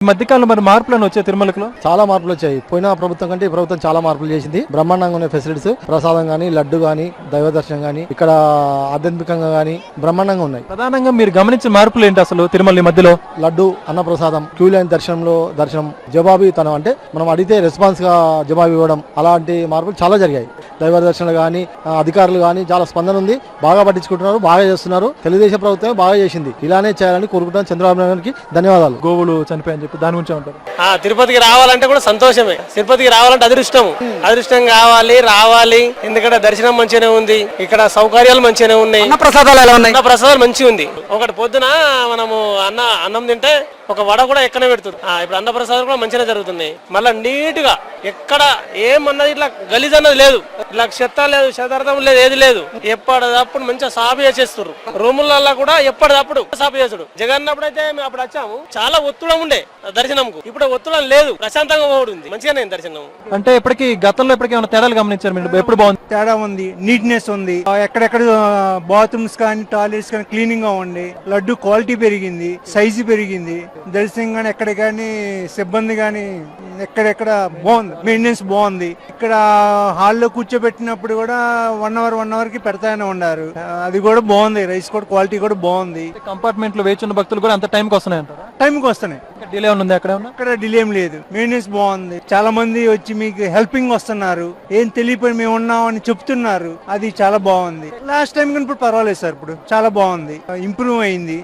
ఈ మధ్యకాలంలో మరి మార్పులను వచ్చాయి తిరుమలలో? చాలా మార్పులు వచ్చాయి. పోయిన ప్రభుత్వం కంటే ఈ ప్రభుత్వం చాలా మార్పులు చేసింది. బ్రహ్మాండంగా ఉన్న ఫెసిలిటీస్, ప్రసాదం గానీ, లడ్డు గానీ, దైవ దర్శనం గానీ, ఇక్కడ ఆధ్యాత్మికంగా గానీ బ్రహ్మాండంగా ఉన్నాయి. ప్రధానంగా మీరు గమనించిన మార్పులు ఏంటి అసలు తిరుమల మధ్యలో? లడ్డు, అన్న ప్రసాదం, క్యూ లైన్ దర్శనం, జవాబీతనం అంటే మనం అడిగితే రెస్పాన్స్ గా జవాబు ఇవ్వడం, అలాంటి మార్పులు చాలా జరిగాయి. దైవ దర్శనాలు గానీ, అధికారులు గానీ చాలా స్పందన ఉంది. బాగా పట్టించుకుంటున్నారు, బాగా చేస్తున్నారు. తెలుగుదేశం ప్రభుత్వం బాగా చేసింది. ఇలానే చేయాలని కోరుకుంటున్నాను. చంద్రబాబు నాయుడుకి ధన్యవాదాలు. గోవులు చనిపోయాయని చెప్పి దాని గురించి ఉంటారు. తిరుపతికి రావాలంటే కూడా సంతోషమే. తిరుపతికి రావాలంటే అదృష్టం కావాలి. ఎందుకంటే దర్శనం మంచిగానే ఉంది, ఇక్కడ సౌకర్యాలు మంచిగానే ఉన్నాయి. ప్రసాదాలు ఎలా ఉన్నాయి? ప్రసాదాలు మంచిగా ఉంది. ఒకటి పొద్దున మనము అన్నం తింటే ఒక వడ కూడా ఎక్కనే పెడుతుంది. ఇప్పుడు అన్న ప్రసాదం కూడా మంచిగా జరుగుతున్నాయి. మళ్ళీ నీట్ గా ఎక్కడ ఏమన్నది ఇట్లా గలీజ్ అన్నది లేదు, ఇట్లా చెత్త లేదు, శతార్థం లేదు, ఏది లేదు. ఎప్పటిదప్పుడు మంచిగా సాపు చేసేస్తారు. రూములలో కూడా ఎప్పటిదప్పుడు సాపు చేస్తాడు. జగన్నప్పుడు అయితే మేము అప్పుడు వచ్చాము, చాలా ఒత్తుడం ఉండే దర్శనంకు. ఇప్పుడు ఒత్తుడం లేదు, ప్రశాంతంగా పోతుంది, మంచిగానే దర్శనం. అంటే ఇప్పటికి గతంలో ఇప్పటికి ఏమైనా తేడాలు గమనించారు మీరు? ఎప్పుడు బాగుంది? తేడా ఉంది, నీట్నెస్ ఉంది. ఎక్కడెక్కడ బాత్రూమ్స్ కానీ టాయిలెట్స్ కానీ క్లీనింగ్ గా ఉండి, లడ్డు క్వాలిటీ పెరిగింది, సైజు పెరిగింది. దర్శనం కానీ ఎక్కడ కానీ సిబ్బంది కానీ ఎక్కడెక్కడ బాగుంది, మెయింటెనెన్స్ బాగుంది. ఇక్కడ హాల్లో కూర్చోబెట్టినప్పుడు కూడా 1 అవర్ కి పెడతానే ఉన్నారు. అది కూడా బాగుంది. రైస్ కూడా క్వాలిటీ కూడా బాగుంది. కంపార్ట్మెంట్ లో వేచి ఉన్న భక్తులు కూడా అంత టైంకి వస్తున్నాయి అంటారా? టైంకి వస్తున్నాయి. డిలే ఉంది అక్కడ? అక్కడ డిలే ఏం లేదు, మెయింటెనెన్స్ బాగుంది. చాలా మంది వచ్చి మీకు హెల్పింగ్ వస్తున్నారు, ఏం తెలియపోయి మేము ఉన్నామని చెప్తున్నారు. అది చాలా బాగుంది. లాస్ట్ టైం కానీ ఇప్పుడు పర్వాలేదు సార్, ఇప్పుడు చాలా బాగుంది, ఇంప్రూవ్ అయింది.